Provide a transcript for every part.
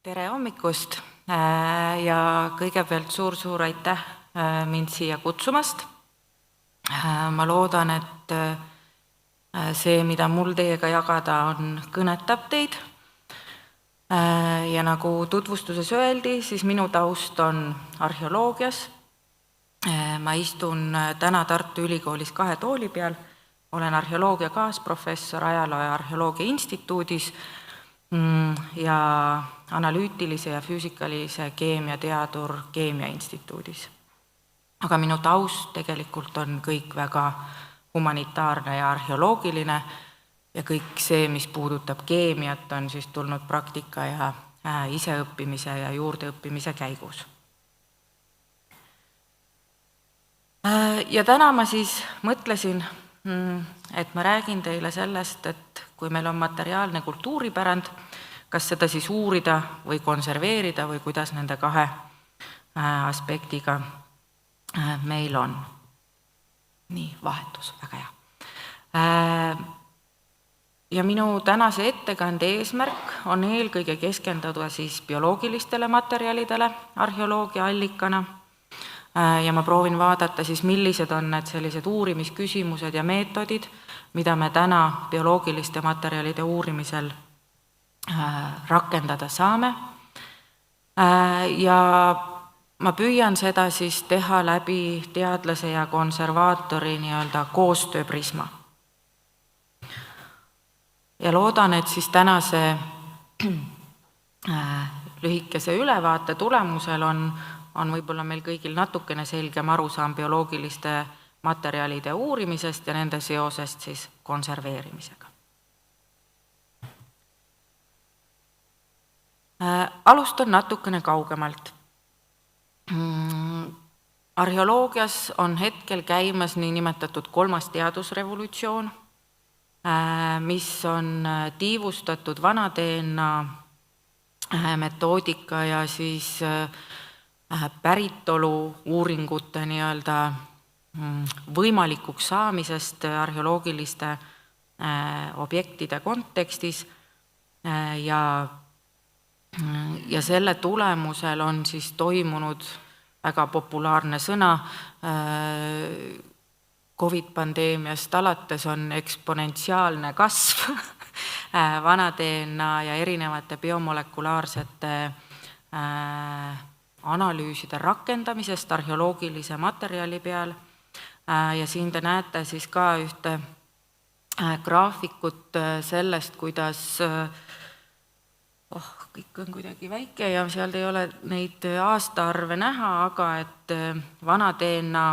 Tere hommikust ja kõigepealt suur aitäh mind siia kutsumast. Ma loodan, et see, mida mul teiega jagada on, kõnetab teid. Ja nagu tutvustuses öeldi, siis minu taust on arheoloogias. Ma istun täna Tartu Ülikoolis 2 tooli peal. Olen arheoloogia kaasprofessor ajaloo ja arheoloogia instituudis ja analüütilise ja füüsikalise keemia teadur Keemia instituudis. Aga minu taust tegelikult on kõik väga humanitaarne ja arheoloogiline ja kõik see, mis puudutab keemiat, on siis tulnud praktika ja iseõppimise ja juurdeõppimise käigus. Ja täna ma siis mõtlesin, et ma räägin teile sellest, et kui meil on materiaalne kultuuripärand, kas seda siis uurida või konserveerida või kuidas nende 2 aspektiga meil on. Nii, vahetus, väga hea. Ja minu tänase ettekande eesmärk on eelkõige keskenduda siis bioloogilistele materjalidele arheoloogia allikana. Ja ma proovin vaadata siis, millised on need sellised uurimisküsimused ja meetodid, mida me täna bioloogiliste materjalide uurimisel rakendada saame. Ja ma püüan seda siis teha läbi teadlase ja konservaatori koostööprisma. Ja loodan, et siis tänase lühikese ülevaate tulemusel on võib-olla meil kõigil natukene selgem arusaam bioloogiliste materjalide uurimisest ja nende seosest siis konserveerimisega. Alustan natukene kaugemalt. Arheoloogias on hetkel käimas nii nimetatud 3. teadusrevolutsioon, mis on tiivustatud vana DNA metoodika ja siis päritolu uuringute võimalikuks saamisest arheoloogiliste objektide kontekstis ja selle tulemusel on siis toimunud väga populaarne sõna COVID-pandeemiast alates on eksponentsiaalne kasv vana DNA ja erinevate biomolekulaarsete analüüside rakendamisest arheoloogilise materjali peal. Ja siin te näete siis ka ühte graafikut sellest, kuidas kõik on kuidagi väike ja seal ei ole neid aastaarve näha, aga et vana DNA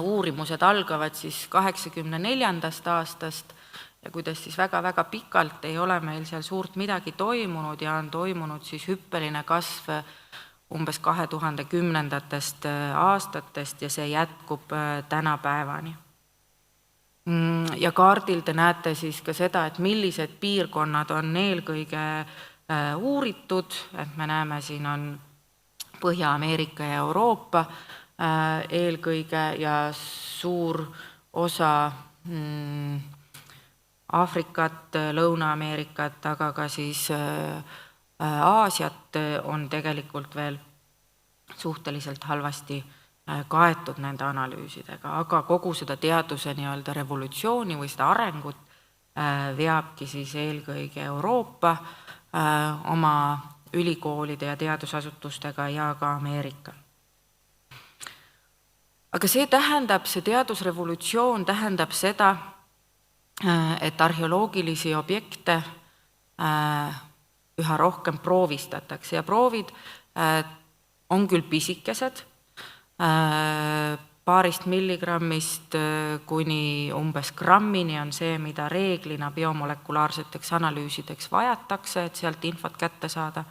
uurimused algavad siis 84. aastast ja kuidas siis väga pikalt ei ole meil seal suurt midagi toimunud ja on toimunud siis hüppeline kasv umbes 2010. aastatest ja see jätkub tänapäevani. Ja kaardil te näete siis ka seda, et millised piirkonnad on eelkõige uuritud, et me näeme, siin on Põhja-Ameerika ja Euroopa eelkõige ja suur osa Aafrikat, Lõuna-Ameerikat, aga ka siis Aasiat on tegelikult veel suhteliselt halvasti kaetud nende analüüsidega, aga kogu seda teaduse revolutsiooni või seda arengut veabki siis eelkõige Euroopa oma ülikoolide ja teadusasutustega ja ka Ameerika. Aga see teadusrevolutsioon tähendab seda, et arheoloogilisi objekte üha rohkem proovistatakse ja proovid on küll pisikesed, paarist milligrammist kuni umbes grammini on see, mida reeglina biomolekulaarseteks analüüsideks vajatakse, et sealt infot kätte saada.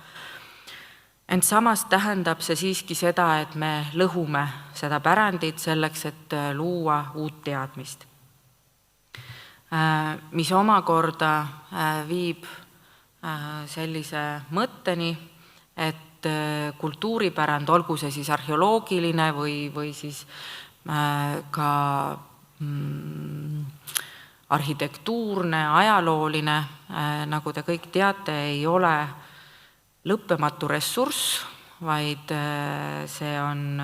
Ent samas tähendab see siiski seda, et me lõhume seda pärandit selleks, et luua uut teadmist, mis omakorda viib sellise mõtteni, et kultuuripärand, olgu see siis arheoloogiline või siis ka arhitektuurne, ajalooline, nagu te kõik teate, ei ole lõppematu ressurss, vaid see on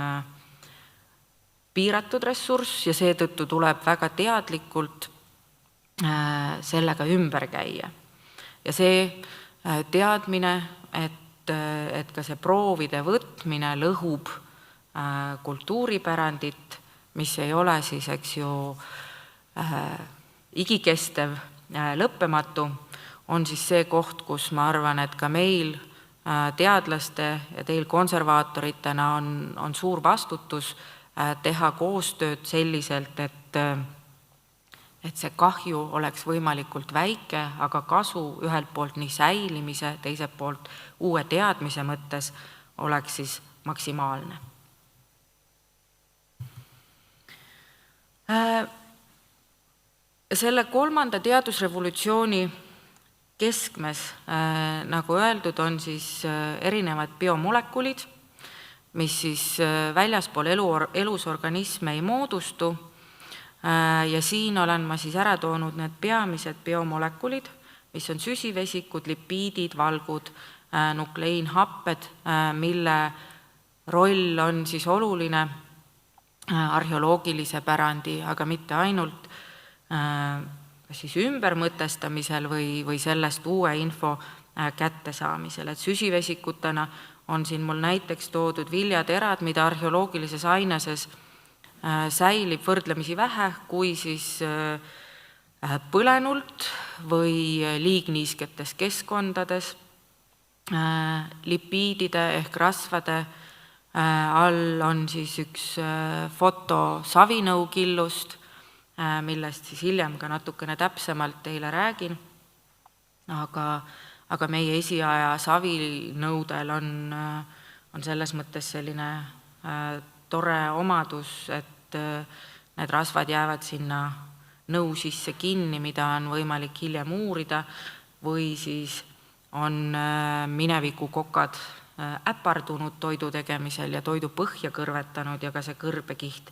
piiratud ressurss ja seetõttu tuleb väga teadlikult sellega ümber käia. Ja see teadmine, et ka see proovide võtmine lõhub kultuuripärandit, mis ei ole siis, eks ju, igikestev, lõppematu, on siis see koht, kus ma arvan, et ka meil teadlaste ja teil konservaatoritena on suur vastutus teha koostööd selliselt, et see kahju oleks võimalikult väike, aga kasu ühelt poolt nii säilimise, teiselt poolt uue teadmise mõttes oleks siis maksimaalne. Selle 3. teadusrevolutsiooni keskmes, nagu öeldud, on siis erinevad biomolekulid, mis siis väljaspool elusorganisme ei moodustu. Ja siin olen ma siis ära toonud need peamised biomolekulid, mis on süsivesikud, lipiidid, valgud, nukleinhapped, mille roll on siis oluline arheoloogilise pärandi, aga mitte ainult siis ümbermõtestamisel või sellest uue info kättesaamisel. Et süsivesikutena on siin mul näiteks toodud viljaterad, mida arheoloogilises aineses säilib võrdlemisi vähe, kui siis põlenult või liigniisketes keskkondades. Lipiidide ehk rasvade all on siis üks foto savinõukillust, millest siis hiljem ka natukene täpsemalt teile räägin. Aga meie esiaja savinõudel on selles mõttes selline tore omadus, et need rasvad jäävad sinna nõu sisse kinni, mida on võimalik hiljem uurida, või siis on mineviku kokad äpardunud toidu tegemisel ja toidu põhja kõrvetanud ja ka see kõrbekiht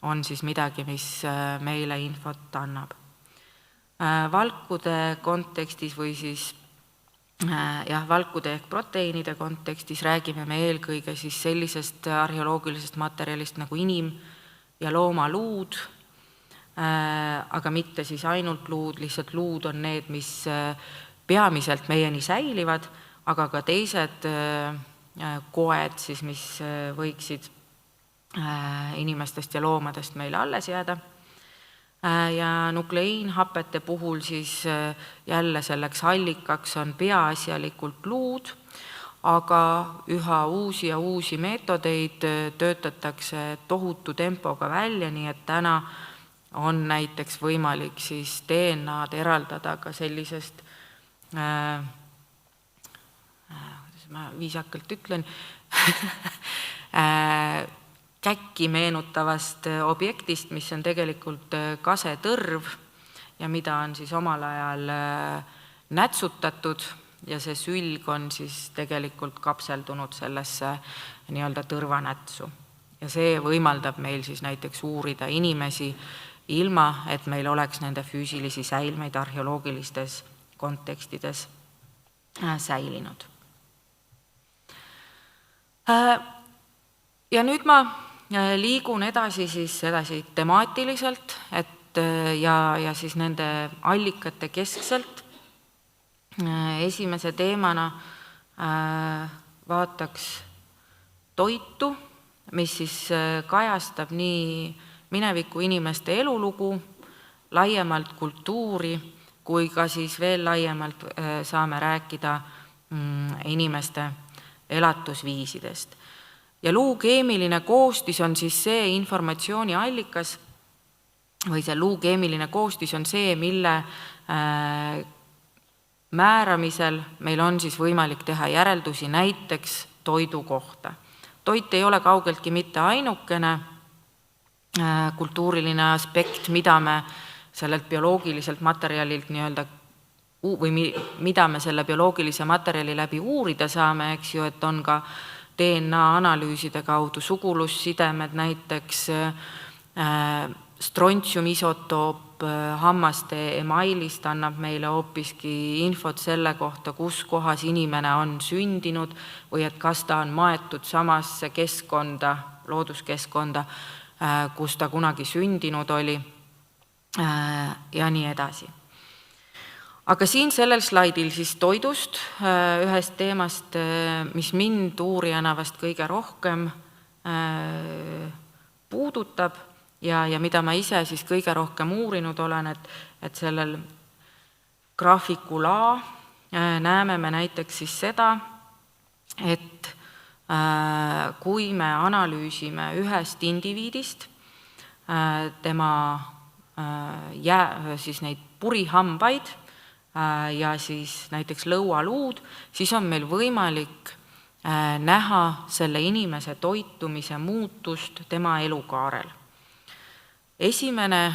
on siis midagi, mis meile infot annab. Valkude kontekstis või siis valkude ehk proteiinide kontekstis räägime me eelkõige siis sellisest arheoloogilisest materjalist nagu inim- ja loomaluud, aga mitte siis ainult luud, lihtsalt luud on need, mis peamiselt meieni säilivad, aga ka teised koed, siis, mis võiksid inimestest ja loomadest meile alles jääda. Ja nukleinhapete puhul siis jälle selleks allikaks on peaasjalikult luud, aga üha uusi ja uusi meetodeid töötatakse tohutu tempoga välja, nii et täna on näiteks võimalik siis DNA-d eraldada ka sellisest, kuidas ma viisakalt ütlen, käkki meenutavast objektist, mis on tegelikult kasetõrv ja mida on siis omal ajal nätsutatud ja see sülg on siis tegelikult kapseldunud sellesse nii-öelda tõrvanätsu. Ja see võimaldab meil siis näiteks uurida inimesi ilma, et meil oleks nende füüsilisi säilmeid arheoloogilistes kontekstides säilinud. Ja nüüd ma liigun edasi temaatiliselt ja siis nende allikate keskselt. Esimese teemana vaataks toitu, mis siis kajastab nii mineviku inimeste elulugu, laiemalt kultuuri, kui ka siis veel laiemalt saame rääkida inimeste elatusviisidest. Ja luu keemiline koostis on siis see informatsiooni allikas või see luu keemiline koostis on see, mille määramisel meil on siis võimalik teha järeldusi näiteks toidu kohta. Toit ei ole kaugeltki mitte ainukene kultuuriline aspekt, mida me sellelt bioloogiliselt materjalilt või mida me selle bioloogilise materjali läbi uurida saame, eks ju, et on ka DNA analüüside kaudu sugulussidemed näiteks, Strontsiumisotoop hammaste emailist annab meile hoopiski infot selle kohta, kus kohas inimene on sündinud või et kas ta on maetud samasse keskkonda, looduskeskkonda, kus ta kunagi sündinud oli ja nii edasi. Aga siin sellel slaidil siis toidust, ühest teemast, mis mind uurijana vast kõige rohkem puudutab ja mida ma ise siis kõige rohkem uurinud olen, et sellel graafikul A näeme me näiteks siis seda, et kui me analüüsime ühest indiviidist tema siis neid purihambaid ja siis näiteks lõualuud, siis on meil võimalik näha selle inimese toitumise muutust tema elukaarel. Esimene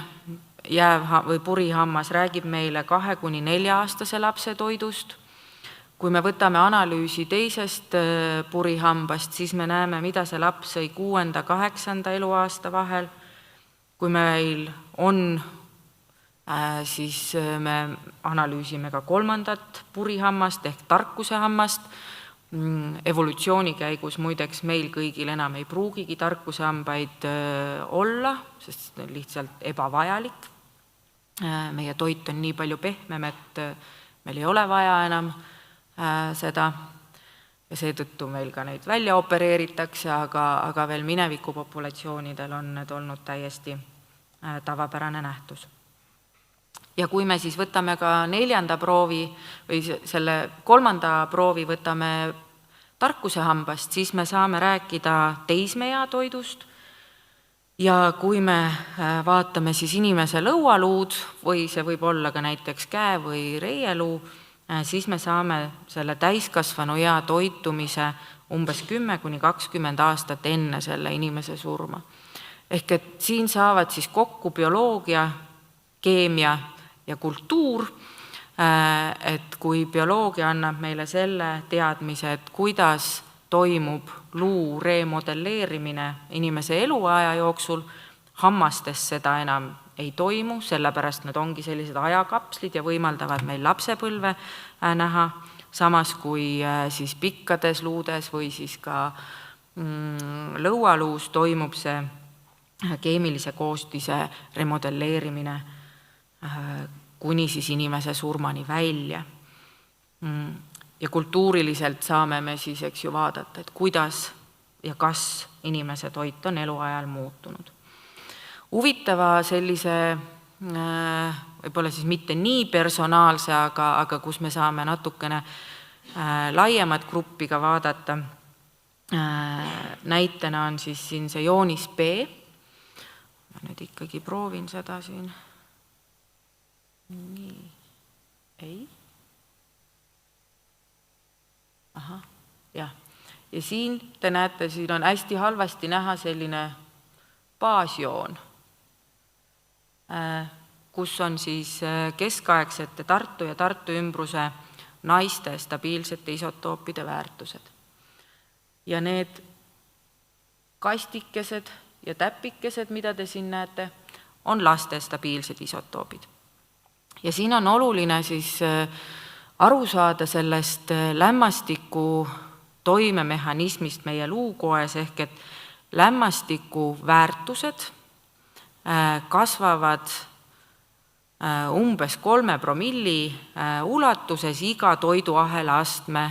jääv või purihammas räägib meile 2–4-aastase lapse toidust. Kui me võtame analüüsi teisest purihambast, siis me näeme, mida see laps sõi 6–8 eluaasta vahel. Kui meil on, siis me analüüsime ka 3. purihammast ehk tarkuse hammast. Evolutsiooni käigus muideks meil kõigil enam ei pruugigi tarkuse hambaid olla, sest see on lihtsalt ebavajalik. Meie toit on nii palju pehmem, et meil ei ole vaja enam seda ja seetõttu meil ka neid välja opereeritakse, aga veel mineviku populatsioonidel on need olnud täiesti tavapärane nähtus. Ja kui me siis võtame ka 4. proovi või selle 3. proovi võtame tarkuse hambast, siis me saame rääkida teismeea toidust ja kui me vaatame siis inimese lõualuud või see võib olla ka näiteks käe- või reieluu, siis me saame selle täiskasvanu ea toitumise umbes 10–20 aastat enne selle inimese surma. Ehk et siin saavad siis kokku bioloogia, keemia ja kultuur, et kui bioloogia annab meile selle teadmise, et kuidas toimub luu remodelleerimine inimese eluaja jooksul, hammastes seda enam ei toimu, sellepärast nad ongi sellised ajakapslid ja võimaldavad meil lapsepõlve näha, samas kui siis pikkades luudes või siis ka lõualuus toimub see keemilise koostise remodelleerimine kuni siis inimese surmani välja. Ja kultuuriliselt saame me siis vaadata, et kuidas ja kas inimese toit on eluajal muutunud. Huvitava sellise, võib-olla siis mitte nii personaalse, aga kus me saame natukene laiemat gruppi ka vaadata. Näitena on siis siin see joonis B. Ma nüüd ikkagi proovin seda siin. Nii, ei. Aha, jah. Ja siin te näete, siin on hästi halvasti näha selline baasjoon, kus on siis keskaegsete Tartu ja Tartu ümbruse naiste stabiilsete isotoopide väärtused. Ja need kastikesed ja täpikesed, mida te siin näete, on laste stabiilsed isotoopid. Ja siin on oluline siis aru saada sellest lämmastiku toimemehhanismist meie luukoes, ehk et lämmastiku väärtused kasvavad umbes 3 promilli ulatuses iga toiduahela astme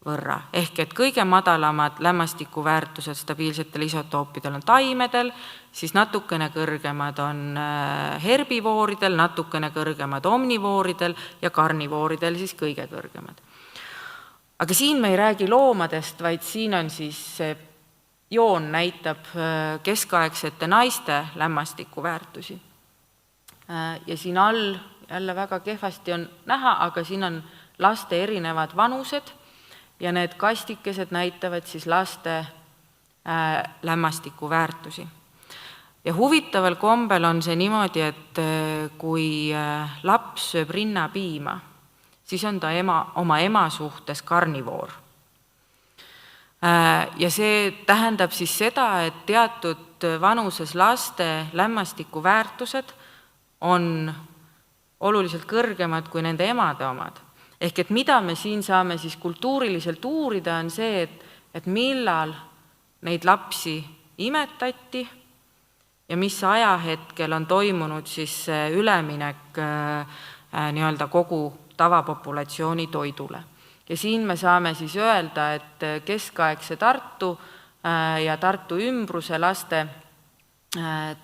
võrra. Ehk et kõige madalamad lämmastikuväärtused stabiilsetel isotoopidel on taimedel, siis natukene kõrgemad on herbivooridel, natukene kõrgemad omnivooridel ja karnivooridel siis kõige kõrgemad. Aga siin me ei räägi loomadest, vaid siin on siis joon näitab keskaegsete naiste lämmastikuväärtusi. Ja siin all jälle väga kehvasti on näha, aga siin on laste erinevad vanused ja need kastikesed näitavad siis laste lämmastikuväärtusi. Ja huvitaval kombel on see niimoodi, et kui laps sööb rinnapiima, siis on ta oma ema suhtes karnivoor. Ja see tähendab siis seda, et teatud vanuses laste lämmastiku väärtused on oluliselt kõrgemad kui nende emade omad. Ehk et mida me siin saame siis kultuuriliselt uurida, on see, et millal neid lapsi imetati ja mis ajahetkel on toimunud siis üleminek nii-öelda kogu tavapopulatsiooni toidule. Ja siin me saame siis öelda, et keskaegse Tartu ja Tartu ümbruse laste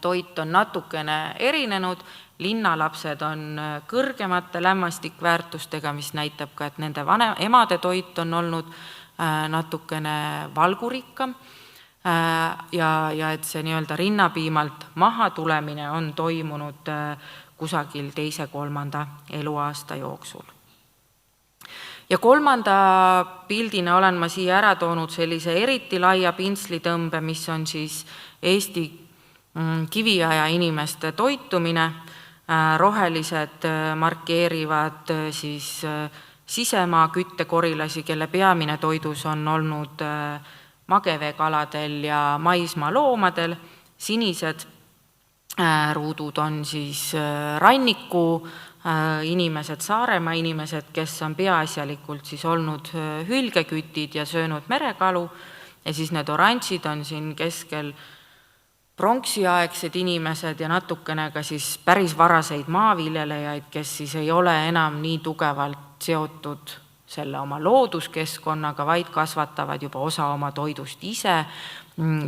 toit on natukene erinenud, linnalapsed on kõrgemate lämmastikväärtustega, mis näitab ka, et nende emade toit on olnud natukene valgurikkam ja et see nii-öelda rinnapiimalt maha tulemine on toimunud kusagil 2.–3. eluaasta jooksul. Ja 3. pildina olen ma siia ära toonud sellise eriti laia pintslitõmbe, mis on siis Eesti kiviaja inimeste toitumine. Rohelised markeerivad siis sisemaa küttekorilasi, kelle peamine toidus on olnud mageveekaladel ja maismaa loomadel. Sinised ruudud on siis ranniku inimesed, Saaremaa inimesed, kes on peaasjalikult siis olnud hülgekütid ja söönud merekalu, ja siis need oranžid on siin keskel pronksiaegsed inimesed ja natukene ka siis päris varaseid maaviljelejaid, kes siis ei ole enam nii tugevalt seotud selle oma looduskeskkonnaga, vaid kasvatavad juba osa oma toidust ise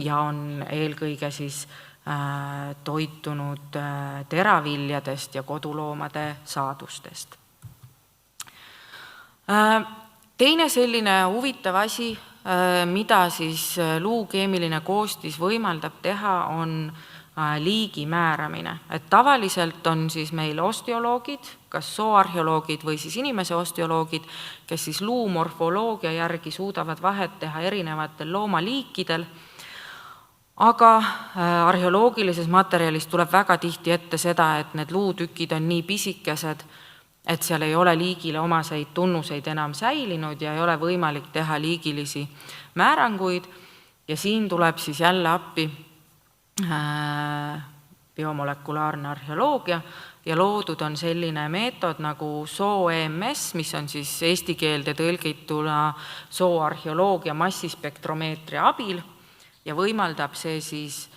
ja on eelkõige siis toitunud teraviljadest ja koduloomade saadustest. Teine selline huvitav asi, mida siis luukeemiline koostis võimaldab teha, on liigi määramine. Et tavaliselt on siis meil osteoloogid, kas sooarheoloogid või siis inimese osteoloogid, kes siis luumorfoloogia järgi suudavad vahet teha erinevatel loomaliikidel. Aga arheoloogilises materjalis tuleb väga tihti ette seda, et need luutükid on nii pisikesed, et seal ei ole liigile omaseid tunnuseid enam säilinud ja ei ole võimalik teha liigilisi määranguid. Ja siin tuleb siis jälle appi biomolekulaarne arheoloogia ja loodud on selline meetod nagu SOO-EMS, mis on siis eesti keelde tõlgituna sooarheoloogia massispektromeetria abil. Ja võimaldab see siis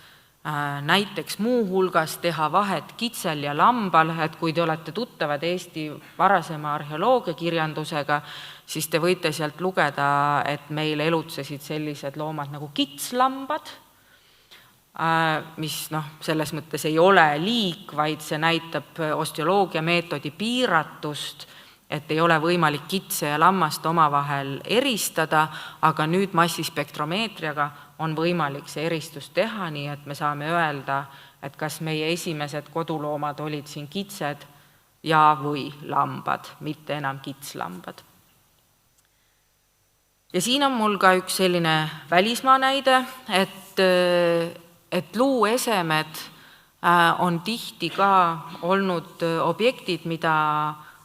näiteks muu hulgas teha vahet kitsel ja lambal, et kui te olete tuttavad Eesti varasema arheoloogiakirjandusega, siis te võite sealt lugeda, et meil elutsesid sellised loomad nagu kitslambad, mis selles mõttes ei ole liik, vaid see näitab osteoloogia meetodi piiratust, et ei ole võimalik kitse ja lammast omavahel eristada, aga nüüd massispektromeetriaga on võimalik see eristus teha, nii et me saame öelda, et kas meie esimesed koduloomad olid siin kitsed ja või lambad, mitte enam kitslambad. Ja siin on mul ka üks selline välismaa näide, et luuesemed on tihti ka olnud objektid, mida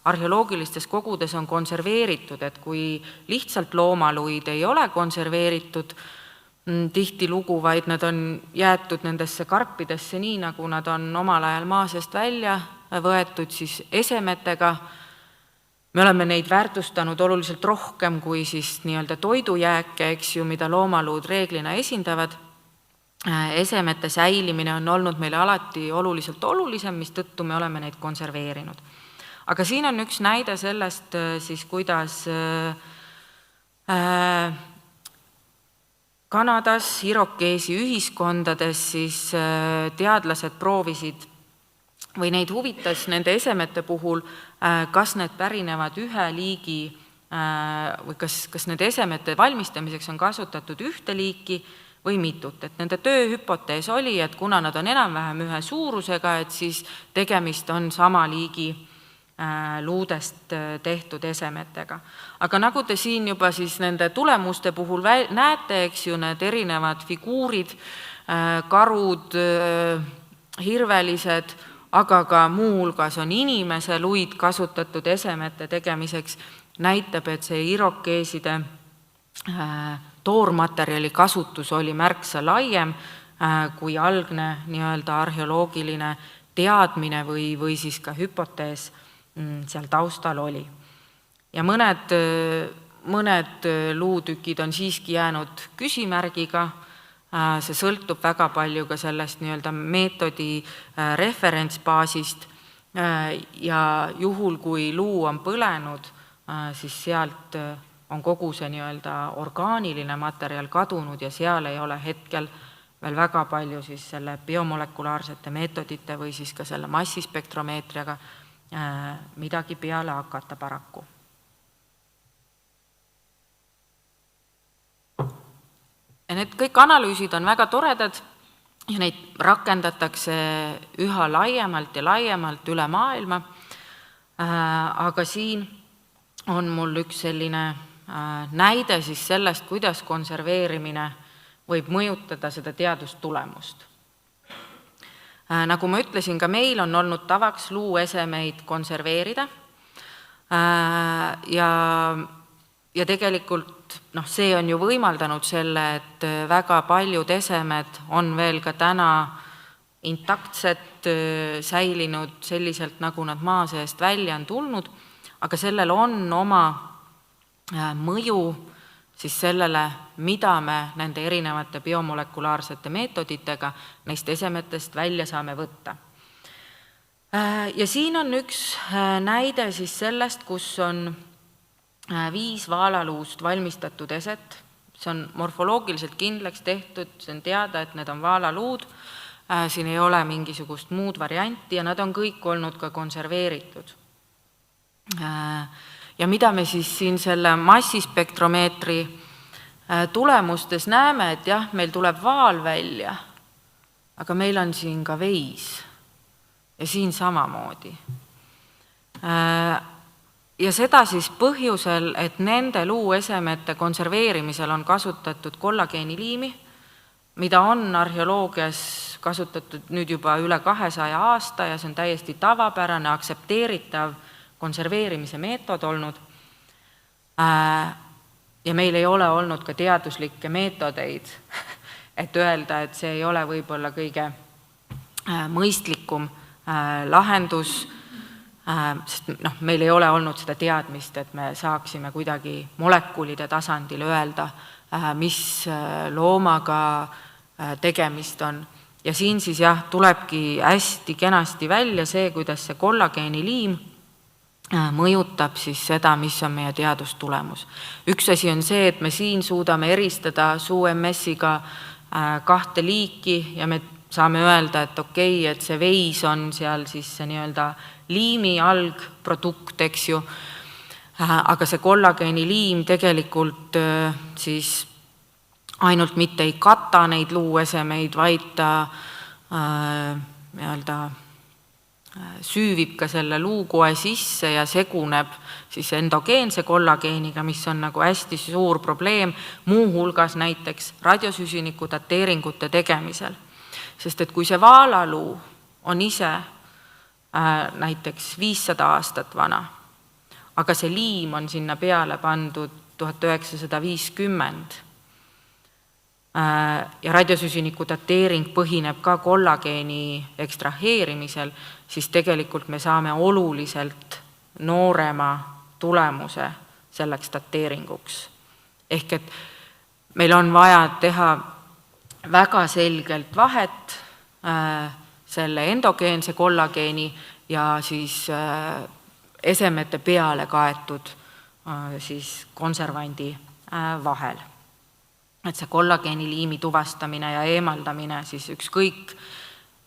arheoloogilistes kogudes on konserveeritud, et kui lihtsalt loomaluid ei ole konserveeritud tihti lugu, vaid nad on jäetud nendesse karpidesse nii, nagu nad on omal ajal maa seest välja võetud siis esemetega. Me oleme neid väärtustanud oluliselt rohkem kui siis nii-öelda toidujääke, eks ju, mida loomaluud reeglina esindavad. Esemete säilimine on olnud meile alati oluliselt olulisem, mistõttu me oleme neid konserveerinud. Aga siin on üks näide sellest, siis kuidas Kanadas, irokeesi ühiskondades siis teadlased proovisid või neid huvitas nende esemete puhul, kas need pärinevad ühe liigi või kas need esemete valmistamiseks on kasutatud ühte liiki või mitut. Et nende tööhüpotees oli, et kuna nad on enam-vähem ühe suurusega, et siis tegemist on sama liigi luudest tehtud esemetega. Aga nagu te siin juba siis nende tulemuste puhul näete, eks ju, need erinevad figuurid, karud, hirvelised, aga ka muu hulgas on inimese luid kasutatud esemete tegemiseks, näitab, et see irokeeside toormaterjali kasutus oli märksa laiem, kui algne nii-öelda arheoloogiline teadmine või siis ka hüpotees seal taustal oli. Ja mõned luutükid on siiski jäänud küsimärgiga, see sõltub väga palju ka sellest nii-öelda meetodi referentsbaasist ja juhul, kui luu on põlenud, siis sealt on kogu see nii-öelda orgaaniline materjal kadunud ja seal ei ole hetkel veel väga palju siis selle biomolekulaarsete meetodite või siis ka selle massispektromeetriaga midagi peale hakata paraku. Ja need kõik analüüsid on väga toredad ja neid rakendatakse üha laiemalt ja laiemalt üle maailma, aga siin on mul üks selline näide siis sellest, kuidas konserveerimine võib mõjutada seda teadustulemust. Nagu ma ütlesin, ka meil on olnud tavaks luuesemeid konserveerida ja tegelikult see on ju võimaldanud selle, et väga paljud esemed on veel ka täna intaktsed, säilinud selliselt, nagu nad maa seest välja on tulnud, aga sellel on oma mõju siis sellele, mida me nende erinevate biomolekulaarsete meetoditega neist esemetest välja saame võtta. Ja siin on üks näide siis sellest, kus on 5 vaalaluust valmistatud eset, see on morfoloogiliselt kindlaks tehtud, see on teada, et need on vaalaluud, siin ei ole mingisugust muud varianti ja nad on kõik olnud ka konserveeritud. Ja mida me siis siin selle massispektromeetri tulemustes näeme, et jah, meil tuleb vaal välja, aga meil on siin ka veis ja siin samamoodi. Ja seda siis põhjusel, et nende luuesemete konserveerimisel on kasutatud kollageeniliimi, mida on arheoloogias kasutatud nüüd juba üle 200 aasta ja see on täiesti tavapärane, aksepteeritav konserveerimise meetod olnud. Ja meil ei ole olnud ka teaduslikke meetodeid, et öelda, et see ei ole võib-olla kõige mõistlikum lahendus, sest meil ei ole olnud seda teadmist, et me saaksime kuidagi molekulide tasandil öelda, mis loomaga tegemist on. Ja siin siis jah, tulebki hästi kenasti välja see, kuidas see kollageeniliim mõjutab siis seda, mis on meie teadustulemus. Üks asi on see, et me siin suudame eristada suu-MS-iga 2 liiki ja me saame öelda, et okei, et see veis on seal siis see nii-öelda liimi algprodukt, eks ju, aga see kollageeniliim tegelikult siis ainult mitte ei kata neid luuesemeid, vaid ta nii-öelda süüvib ka selle luukoe sisse ja seguneb siis endogeense kollageeniga, mis on nagu hästi suur probleem, muuhulgas näiteks radiosüsiniku dateeringute tegemisel. Sest et kui see vaalaluu on ise näiteks 500 aastat vana, aga see liim on sinna peale pandud 1950 ja radiosüsiniku dateering põhineb ka kollageeni ekstraheerimisel, siis tegelikult me saame oluliselt noorema tulemuse selleks dateeringuks. Ehk et meil on vaja teha väga selgelt vahet selle endogeense kollageeni ja siis esemete peale kaetud siis konservandi vahel. Et see kollageeniliimi tuvastamine ja eemaldamine siis ükskõik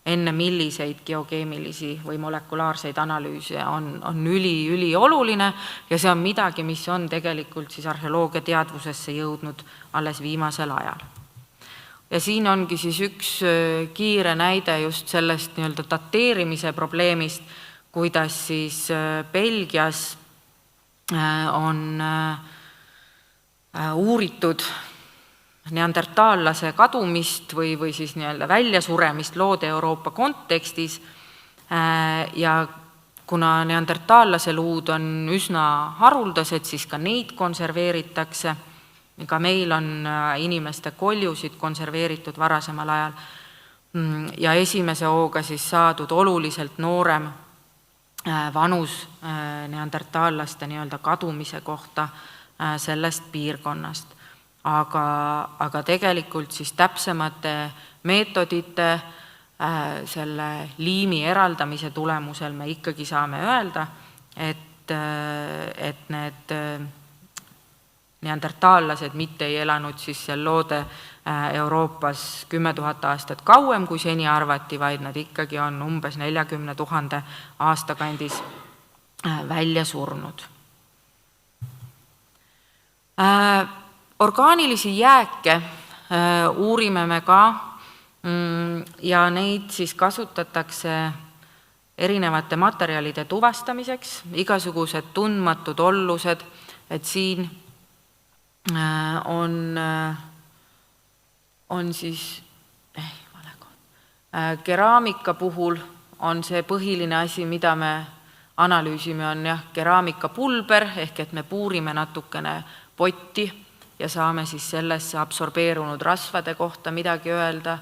enne milliseid geokeemilisi või molekulaarseid analüüse on üli oluline ja see on midagi, mis on tegelikult siis arheoloogia teadvusesse jõudnud alles viimasel ajal. Ja siin ongi siis üks kiire näide just sellest nii-öelda dateerimise probleemist, kuidas siis Belgias on uuritud neandertaallase kadumist või siis nii-öelda väljasuremist Loode-Euroopa kontekstis ja kuna neandertaallase luud on üsna haruldased, siis ka neid konserveeritakse Ka meil on inimeste koljusid konserveeritud varasemal ajal ja esimese hooga siis saadud oluliselt noorem vanus neandertaallaste nii-öelda kadumise kohta sellest piirkonnast. Aga tegelikult siis täpsemate meetodite selle liimi eraldamise tulemusel me ikkagi saame öelda, et need neandertaallased mitte ei elanud siis seal loode Euroopas 10 000 aastat kauem, kui seni arvati, vaid nad ikkagi on umbes 40 000 aastakandis välja surnud. Orgaanilisi jääke uurime me ka ja neid siis kasutatakse erinevate materjalide tuvastamiseks, igasugused tundmatud ollused, et siin on siis keraamika puhul on see põhiline asi, mida me analüüsime, on keraamikapulber, ehk et me puurime natukene potti ja saame siis sellesse absorbeerunud rasvade kohta midagi öelda.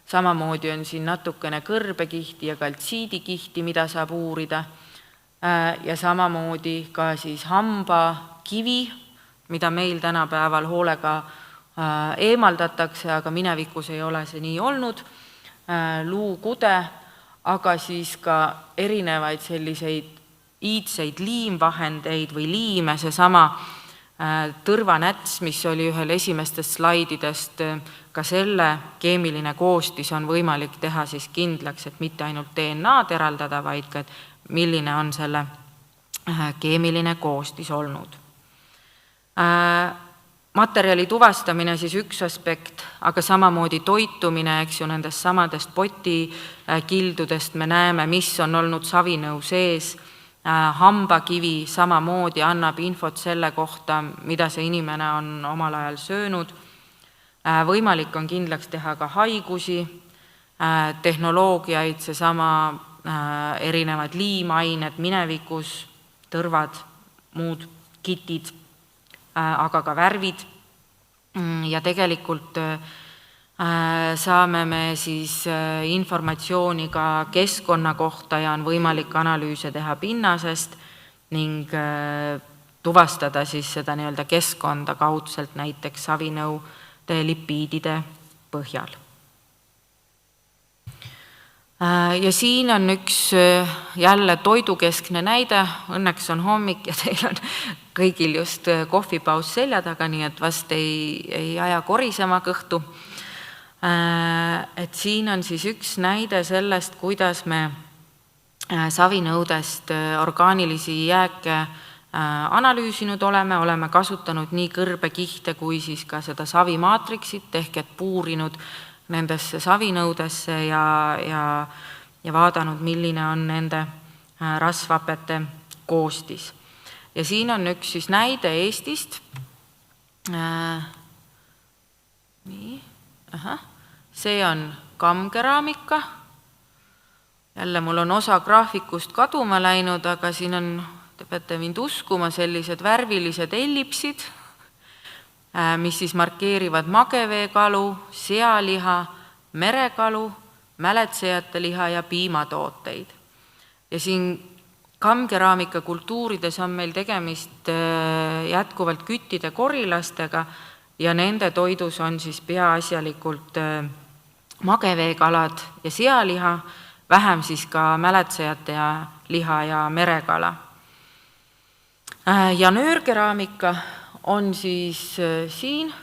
Samamoodi on siin natukene kõrbekihti ja kaltsiidikihti, mida saab uurida. Ja samamoodi ka siis hambakivi, mida meil tänapäeval hoolega eemaldatakse, aga minevikus ei ole see nii olnud, luukude, aga siis ka erinevaid selliseid iidseid liimvahendeid või liime, seesama tõrvanäts, mis oli ühel esimestest slaididest, ka selle keemiline koostis on võimalik teha siis kindlaks, et mitte ainult DNA-d eraldada, vaid ka, et milline on selle keemiline koostis olnud. Materjali tuvastamine siis üks aspekt, aga samamoodi toitumine, eks ju, nendest samadest potikildudest me näeme, mis on olnud savinõu sees. Hambakivi samamoodi annab infot selle kohta, mida see inimene on omal ajal söönud. Võimalik on kindlaks teha ka haigusi, tehnoloogiaid, seesama erinevad liimained minevikus, tõrvad, muud kitid, aga ka värvid. Ja tegelikult saame me siis informatsiooni ka keskkonna kohta ja on võimalik analüüse teha pinnasest ning tuvastada siis seda nii-öelda keskkonda kaudselt näiteks savinõude lipiidide põhjal. Ja siin on üks jälle toidukeskne näide, õnneks on hommik ja teil on kõigil just kohvipaus selja taga, nii et vast ei aja korisema kõhtu. Et siin on siis üks näide sellest, kuidas me savinõudest orgaanilisi jääke analüüsinud oleme kasutanud nii kõrbekihte kui siis ka seda savimaatriksit ehk et puurinud nendesse savinõudesse ja vaadanud, milline on nende rasvhapete koostis. Ja siin on üks siis näide Eestist. See on kammkeraamika. Jälle mul on osa graafikust kaduma läinud, aga siin on, te peate mind uskuma, sellised värvilised ellipsid, mis siis markeerivad mageveekalu, sealiha, merekalu, mäletsejate liha ja piimatooteid. Ja siin kammkeraamika kultuurides on meil tegemist jätkuvalt küttide korilastega ja nende toidus on siis peaasjalikult mageveekalad ja sealiha, vähem siis ka mäletsejate ja liha ja merekala. Ja nöörkeraamika on siis siin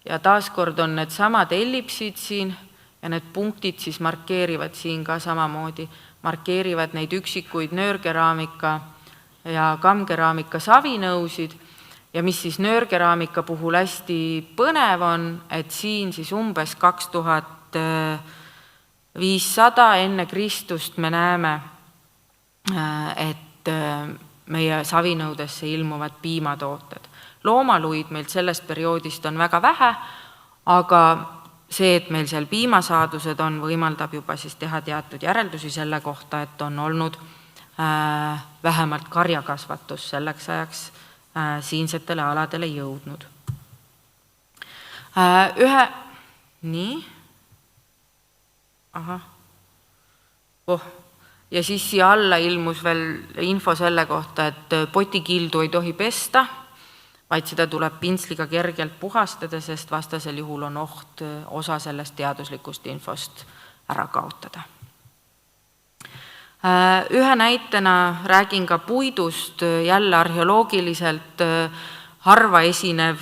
ja taaskord on need samad ellipsid siin ja need punktid siis markeerivad siin ka samamoodi, markeerivad neid üksikuid nöörkeraamika ja kammkeraamika savinõusid ja mis siis nöörkeraamika puhul hästi põnev on, et siin siis umbes 2500 enne Kristust me näeme, et meie savinõudesse ilmuvad piimatooted. Loomaluid meil sellest perioodist on väga vähe, aga see, et meil seal piimasaadused on, võimaldab juba siis teha teatud järeldusi selle kohta, et on olnud vähemalt karjakasvatus selleks ajaks siinsetele aladele jõudnud. Nii. Ja siis siia alla ilmus veel info selle kohta, et potikildu ei tohi pesta, vaid seda tuleb pintsliga kergelt puhastada, sest vastasel juhul on oht osa sellest teaduslikust infost ära kaotada. Ühe näitena räägin ka puidust, jälle arheoloogiliselt harva esinev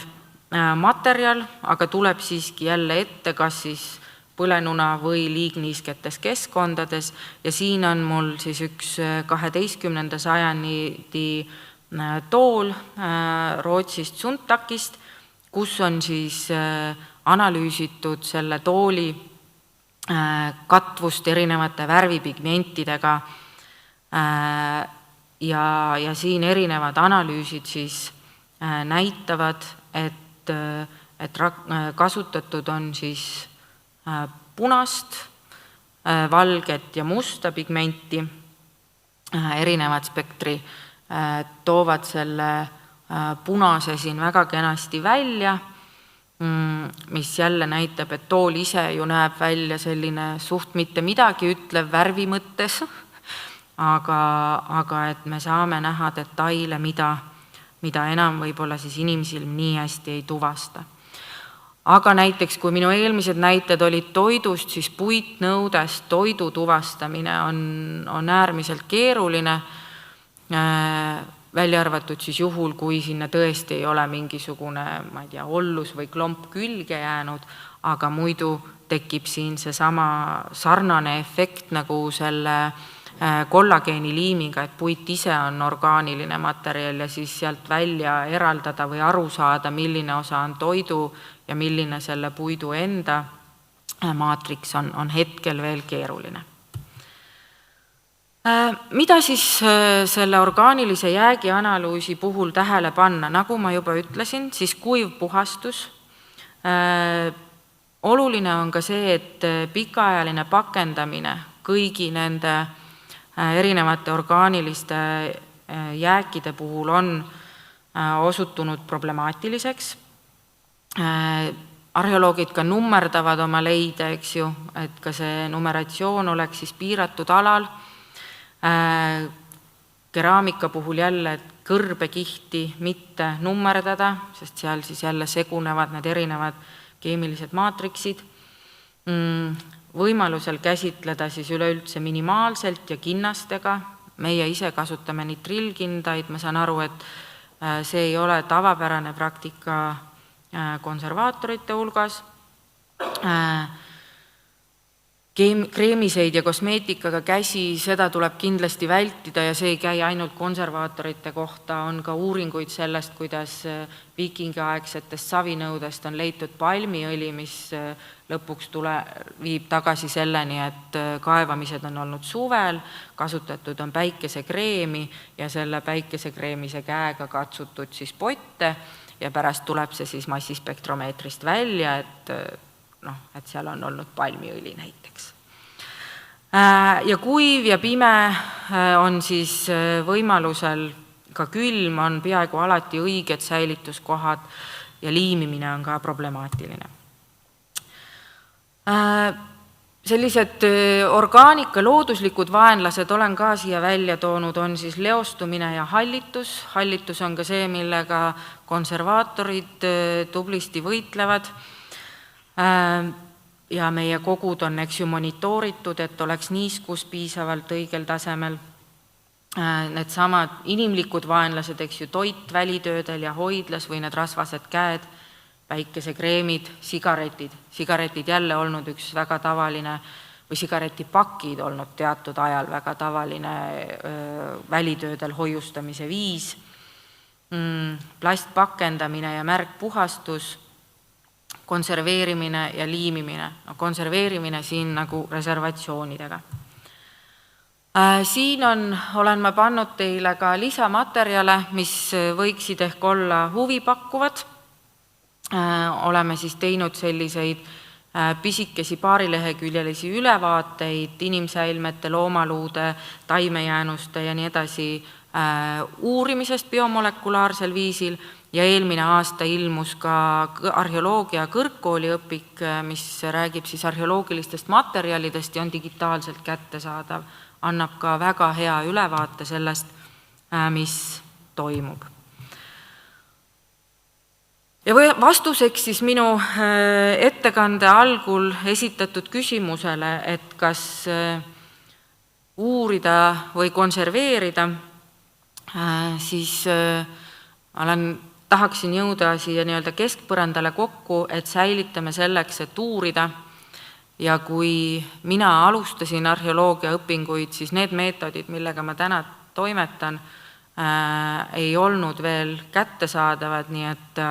materjal, aga tuleb siiski jälle ette, kas siis põlenuna või liigniisketes keskkondades ja siin on mul siis üks 12. sajandi tool Rootsist Sundtakist, kus on siis analüüsitud selle tooli katvust erinevate värvipigmentidega ja siin erinevad analüüsid siis näitavad, et kasutatud on siis punast, valget ja musta pigmenti, erinevad spektri toovad selle punase siin väga kenasti välja, mis jälle näitab, et tool ise ju näeb välja selline suht mitte midagi ütlev värvi mõttes, aga et me saame näha detaile, mida enam võib-olla siis inimsilm nii hästi ei tuvasta. Aga näiteks, kui minu eelmised näited olid toidust, siis puitnõudest toidu tuvastamine on äärmiselt keeruline, välja arvatud siis juhul, kui sinna tõesti ei ole mingisugune, ma ei tea, ollus või klomp külge jäänud, aga muidu tekib siin seesama sarnane efekt nagu selle kollageeniliimiga, et puit ise on orgaaniline materjal ja siis sealt välja eraldada või aru saada, milline osa on toidu ja milline selle puidu enda maatriks on hetkel veel keeruline. Mida siis selle orgaanilise jäägi analüüsi puhul tähele panna? Nagu ma juba ütlesin, siis kuiv puhastus. Oluline on ka see, et pikaajaline pakendamine kõigi nende erinevate orgaaniliste jääkide puhul on osutunud problemaatiliseks. Arheoloogid ka nummerdavad oma leide, eks ju, et ka see numeratsioon oleks siis piiratud alal. Keraamika puhul jälle kõrbekihti mitte nummerdada, sest seal siis jälle segunevad need erinevad keemilised maatriksid. Võimalusel käsitleda siis üleüldse minimaalselt ja kinnastega. Meie ise kasutame nitrillkindaid, ma saan aru, et see ei ole tavapärane praktika konservaatorite hulgas. Kreemiseid ja kosmeetikaga käsi, seda tuleb kindlasti vältida ja see ei käi ainult konservaatorite kohta, on ka uuringuid sellest, kuidas viikingiaegsetest savinõudest on leitud palmiõli, mis lõpuks viib tagasi selleni, et kaevamised on olnud suvel, kasutatud on päikesekreemi ja selle päikesekreemise käega katsutud siis potte ja pärast tuleb see siis massispektromeetrist välja, et seal on olnud palmiõli näiteks. Ja kuiv ja pime on siis võimalusel ka külm, on peaaegu alati õiged säilituskohad ja liimimine on ka problemaatiline. Sellised orgaanika looduslikud vaenlased olen ka siia välja toonud, on siis leostumine ja hallitus. Hallitus on ka see, millega konservaatorid tublisti võitlevad. Ja meie kogud on monitooritud, et oleks niiskus piisavalt õigel tasemel. Need samad inimlikud vaenlased, toit välitöödel ja hoidlas või need rasvased käed, päikesekreemid, sigaretid jälle olnud üks väga tavaline või sigaretipakid olnud teatud ajal väga tavaline välitöödel hoiustamise viis, plastpakendamine ja märgpuhastus, konserveerimine ja liimimine. Konserveerimine siin nagu reservatsioonidega. Siin olen ma pannud teile ka lisamaterjale, mis võiksid ehk olla huvipakkuvad. Oleme siis teinud selliseid pisikesi paarileheküljelisi ülevaateid inimsäilmete, loomaluude, taimejäänuste ja nii edasi uurimisest biomolekulaarsel viisil ja eelmine aasta ilmus ka arheoloogia kõrgkooli õpik, mis räägib siis arheoloogilistest materjalidest ja on digitaalselt kättesaadav, annab ka väga hea ülevaate sellest, mis toimub. Ja vastuseks siis minu ettekande algul esitatud küsimusele, et kas uurida või konserveerida, siis tahaksin jõuda siia nii-öelda keskpõrandale kokku, et säilitame selleks, et uurida. Ja kui mina alustasin arheoloogia õpinguid, siis need meetodid, millega ma täna toimetan, ei olnud veel kättesaadavad, nii et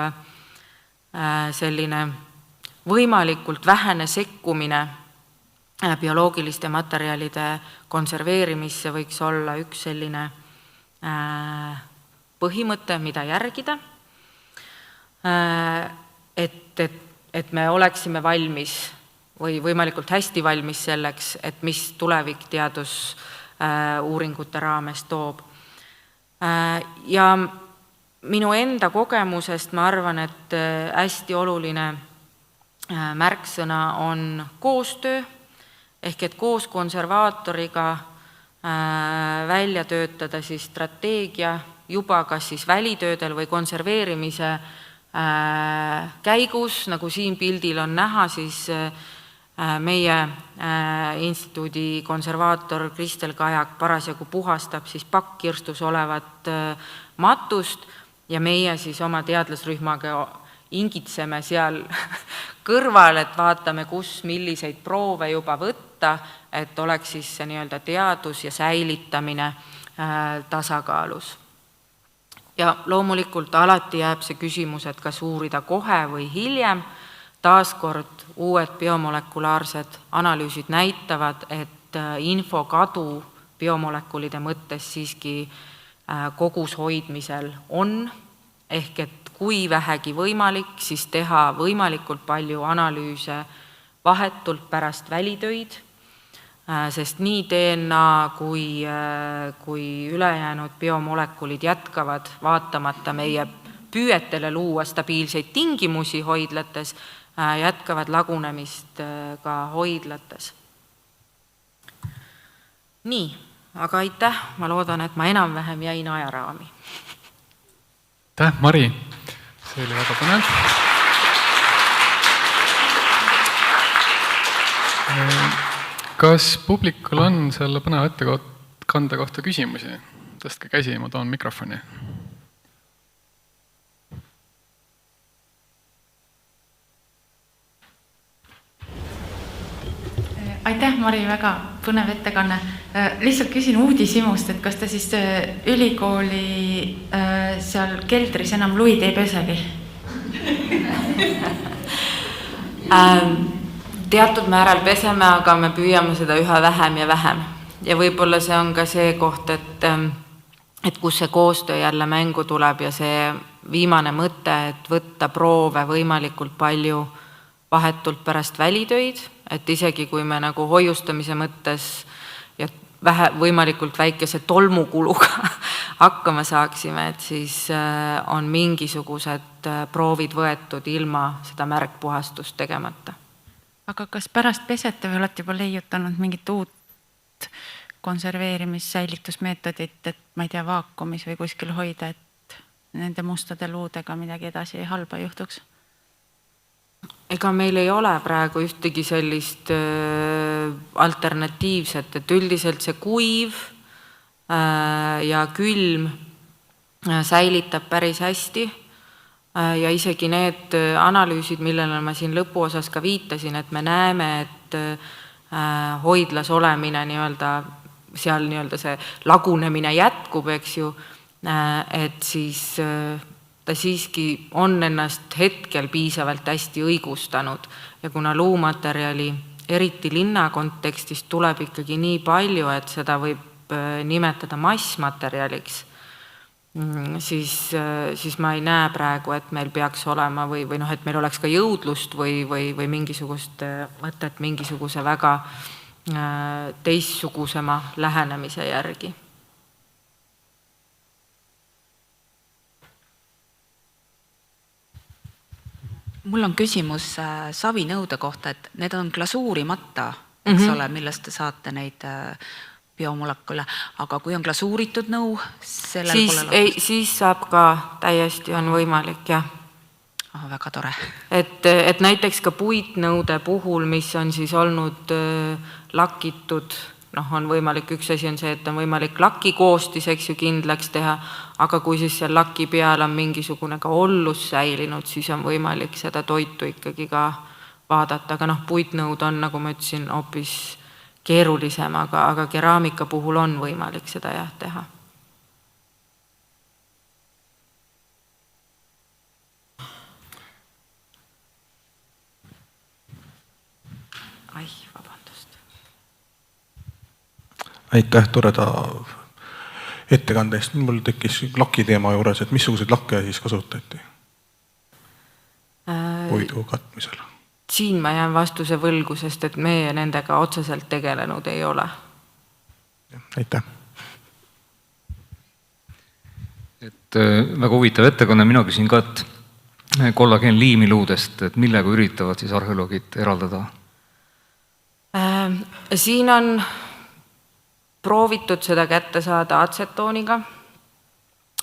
selline võimalikult vähene sekkumine bioloogiliste materjalide konserveerimisse võiks olla üks selline põhimõte, mida järgida, et me oleksime valmis või võimalikult hästi valmis selleks, et mis tulevik teadusuuringute raames toob. Ja minu enda kogemusest ma arvan, et hästi oluline märksõna on koostöö, ehk et koos konservaatoriga välja töötada siis strateegia juba kas siis välitöödel või konserveerimise käigus, nagu siin pildil on näha, siis meie instituudi konservaator Kristel Kajak parasjagu puhastab siis pakkkirstus olevat matust ja meie siis oma teadlasrühmaga ingitseme seal kõrval, et vaatame, kus milliseid proove juba võtta, et oleks siis see nii-öelda teadus ja säilitamine tasakaalus. Ja loomulikult alati jääb see küsimus, et kas uurida kohe või hiljem. Taaskord uued biomolekulaarsed analüüsid näitavad, et infokadu biomolekulide mõttes siiski kogus hoidmisel on, ehk et kui vähegi võimalik, siis teha võimalikult palju analüüse vahetult pärast välitöid, sest nii DNA kui ülejäänud biomolekulid jätkavad vaatamata meie püüetele luua stabiilseid tingimusi hoidlates, jätkavad lagunemist ka hoidlates. Nii, aga aitäh, ma loodan, et ma enam-vähem jäin ajaraami. Aitäh, Mari! See oli väga põnev. Kas publikul on selle põneva ettekande kohta küsimusi? Tõstke käsi, ma toon mikrofoni. Aitäh, Mari, väga põnev ettekanne. Lihtsalt küsin uudishimust, et kas te siis ülikooli seal keldris enam luid ei pesegi? Teatud määral peseme, aga me püüame seda üha vähem ja vähem. Ja võib-olla see on ka see koht, et kus see koostöö jälle mängu tuleb ja see viimane mõte, et võtta proove võimalikult palju vahetult pärast välitöid, et isegi kui me nagu hoiustamise mõttes ja võimalikult väikese tolmukuluga hakkama saaksime, et siis on mingisugused proovid võetud ilma seda märkpuhastust tegemata. Aga kas pärast pesete või olete juba leiutanud mingit uut konserveerimis-säilitusmeetodit, et ma ei tea, vaakumis või kuskil hoida, et nende mustade luudega midagi edasi halba juhtuks? Ega meil ei ole praegu ühtegi sellist alternatiivset, et üldiselt see kuiv ja külm säilitab päris hästi ja isegi need analüüsid, millele ma siin lõpuosas ka viitasin, et me näeme, et hoidlas olemine seal see lagunemine jätkub, eks ju, et siis ta siiski on ennast hetkel piisavalt hästi õigustanud ja kuna luumaterjali eriti linna kontekstis tuleb ikkagi nii palju, et seda võib nimetada massmaterjaliks, siis ma ei näe praegu, et meil peaks olema või et meil oleks ka jõudlust või mingisugust mõtet mingisuguse väga teistsugusema lähenemise järgi. Mul on küsimus savinõude kohta, et need on glasuurimata, eks ole, millest te saate neid biomolekule, aga kui on glasuuritud nõu, sellel pole siis saab ka täiesti on võimalik, jah. Väga tore. Et näiteks ka puitnõude puhul, mis on siis olnud lakitud, on võimalik, üks asi on see, et on võimalik laki koostis, eks ju, kindlaks teha, aga kui siis seal laki peal on mingisugune ka ollus säilinud, siis on võimalik seda toitu ikkagi ka vaadata, aga puitnõud on, nagu ma ütlesin, hoopis keerulisem, aga keraamika puhul on võimalik seda jah teha. Aitäh toreda ettekande eest. Mul tekkis laki teema juures, et missuguseid lakke siis kasutati puidu katmisel? Siin ma jään vastuse võlgu, sest et meie nendega otseselt tegelenud ei ole. Aitäh. Väga huvitav ettekanne, mina küsin ka, et kollageen liimiluudest, et millega üritavad siis arheoloogid eraldada? Siin on proovitud seda kätte saada atsetooniga,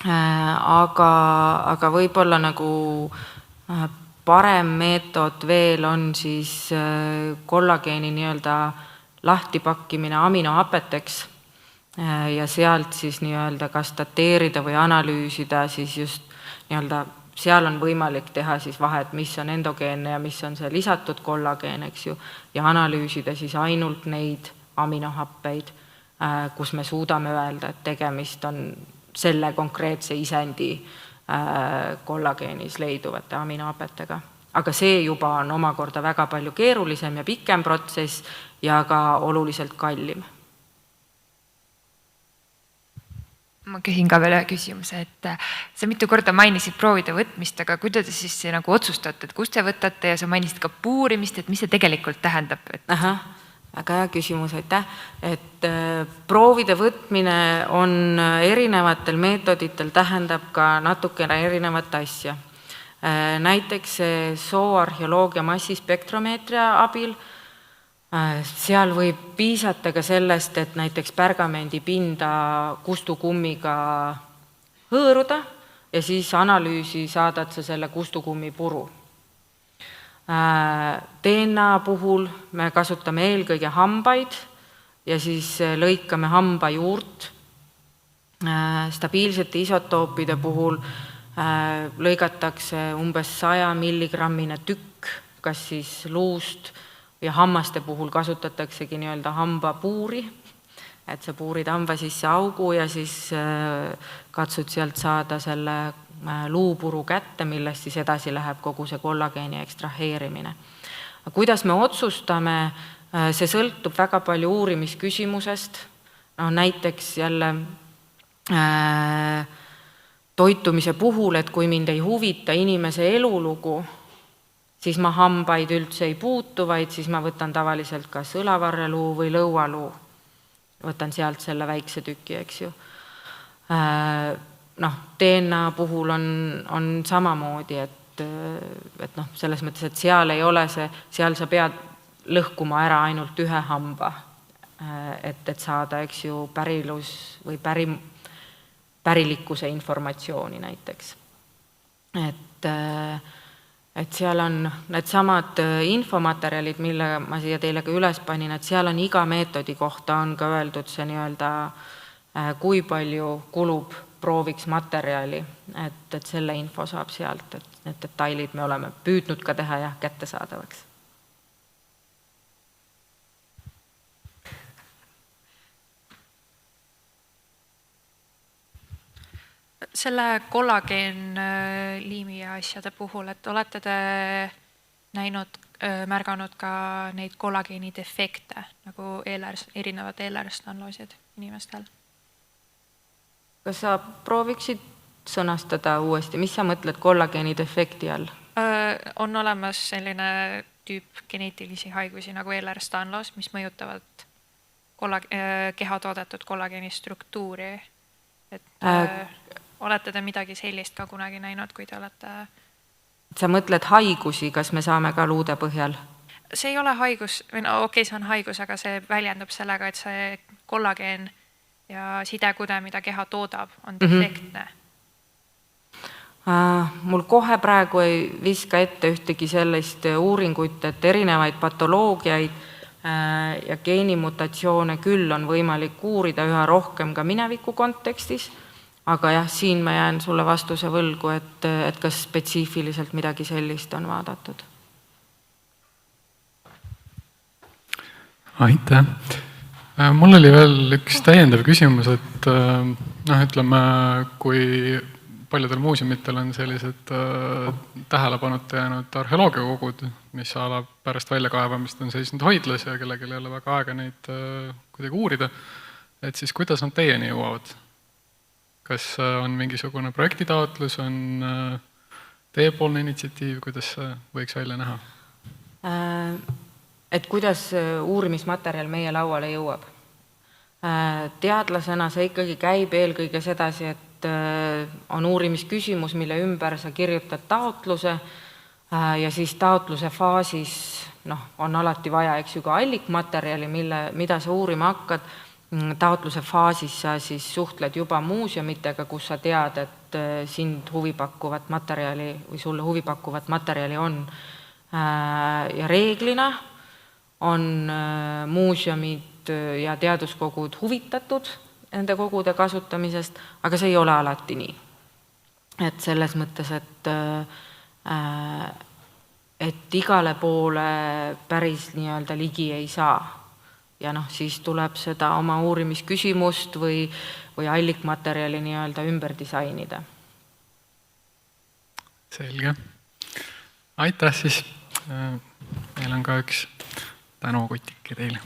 aga võib-olla nagu parem meetod veel on siis kollageeni nii-öelda lahtipakkimine aminohapeteks ja sealt siis nii-öelda kas dateerida või analüüsida siis just nii-öelda seal on võimalik teha siis vahet, mis on endogeenne ja mis on see lisatud kollageen, eks ju, ja analüüsida siis ainult neid aminohappeid, kus me suudame öelda, et tegemist on selle konkreetse isendi kollageenis leiduvate aminohapetega. Aga see juba on omakorda väga palju keerulisem ja pikem protsess ja ka oluliselt kallim. Ma küsin ka veel ühe küsimuse, et sa mitu korda mainisid proovide võtmist, aga kuidas te siis nagu otsustate, et kust te võtate ja sa mainisid ka puurimist, et mis see tegelikult tähendab? Väga hea küsimus, aitäh. Et proovide võtmine on erinevatel meetoditel tähendab ka natukene erinevat asja. Näiteks sooarheoloogia massispektromeetria abil, seal võib piisata ka sellest, et näiteks pärgamendi pinda kustukummiga hõõruda ja siis analüüsi saadad sa selle kustukummi puru. DNA puhul me kasutame eelkõige hambaid ja siis lõikame hamba juurt. Stabiilsete isotoopide puhul lõigatakse umbes 100 milligrammine tükk, kas siis luust ja hammaste puhul kasutataksegi nii-öelda hambapuuri, et sa puurid hamba sisse augu ja siis katsud sealt saada selle luupuru kätte, millest siis edasi läheb kogu see kollageeni ekstraheerimine. Kuidas me otsustame, see sõltub väga palju uurimisküsimusest. Näiteks jälle toitumise puhul, et kui mind ei huvita inimese elulugu, siis ma hambaid üldse ei puutu, vaid siis ma võtan tavaliselt kas õlavarreluu või lõualuu. Võtan sealt selle väikse tüki, eks ju. DNA puhul on samamoodi, et selles mõttes, et seal ei ole see, seal sa pead lõhkuma ära ainult ühe hamba, et saada, eks ju, pärilus või pärilikkuse informatsiooni näiteks. Et seal on need samad infomaterjalid, mille ma siia teile ka üles panin, et seal on iga meetodi kohta on ka öeldud see nii-öelda, kui palju kulub prooviks materjali, et selle info saab sealt, et need detailid me oleme püüdnud ka teha ja kättesaadavaks. Selle kollageenliimi ja asjade puhul, et olete te märganud ka neid kollageeni defekte, nagu erinevad eelärstanloosid inimestel? Kas sa prooviksid sõnastada uuesti, mis sa mõtled kollageeni defekti all? On olemas selline tüüp geneetilisi haigusi nagu eelärstanloos, mis mõjutavad keha toodetud kollageeni struktuuri. Olete te midagi sellist ka kunagi näinud, kui te olete sa mõtled haigusi, kas me saame ka luude põhjal? See ei ole haigus, või no okei, see on haigus, aga see väljendab sellega, et see kollageen ja sidekude, mida keha toodab, on defektne. Mul kohe praegu ei viska ette ühtegi sellist uuringuid, et erinevaid patoloogiaid ja geenimutatsioone küll on võimalik uurida üha rohkem ka mineviku kontekstis, aga jah, siin ma jään sulle vastuse võlgu, et kas spetsiifiliselt midagi sellist on vaadatud. Aitäh! Mul oli veel üks täiendav küsimus, et ütleme, kui paljudel muuseumitel on sellised tähelepanuta jäänud arheoloogiakogud, mis pärast väljakaevamist on seisnud hoidlas ja kellelgi ei ole väga aega neid kuidagi uurida, et siis kuidas nad teieni jõuavad? Kas on mingisugune projektitaotlus, on teiepoolne initsiatiiv, kuidas see võiks välja näha? Et kuidas uurimismaterjal meie lauale jõuab? Teadlasena see ikkagi käib eelkõige sedasi, et on uurimisküsimus, mille ümber sa kirjutad taotluse ja siis taotluse faasis on alati vaja eks ju ka allikmaterjali, mida sa uurima hakkad. Taotluse faasis sa siis suhtled juba muuseumitega, kus sa tead, et sind huvipakkuvat materjali või sulle huvipakkuvat materjali on. Ja reeglina on muuseumid ja teaduskogud huvitatud nende kogude kasutamisest, aga see ei ole alati nii. Et selles mõttes, et igale poole päris nii-öelda ligi ei saa. Ja siis tuleb seda oma uurimisküsimust või allikmaterjali nii-öelda ümber disainida. Selge. Aitäh siis. Meil on ka üks tänukutike teile.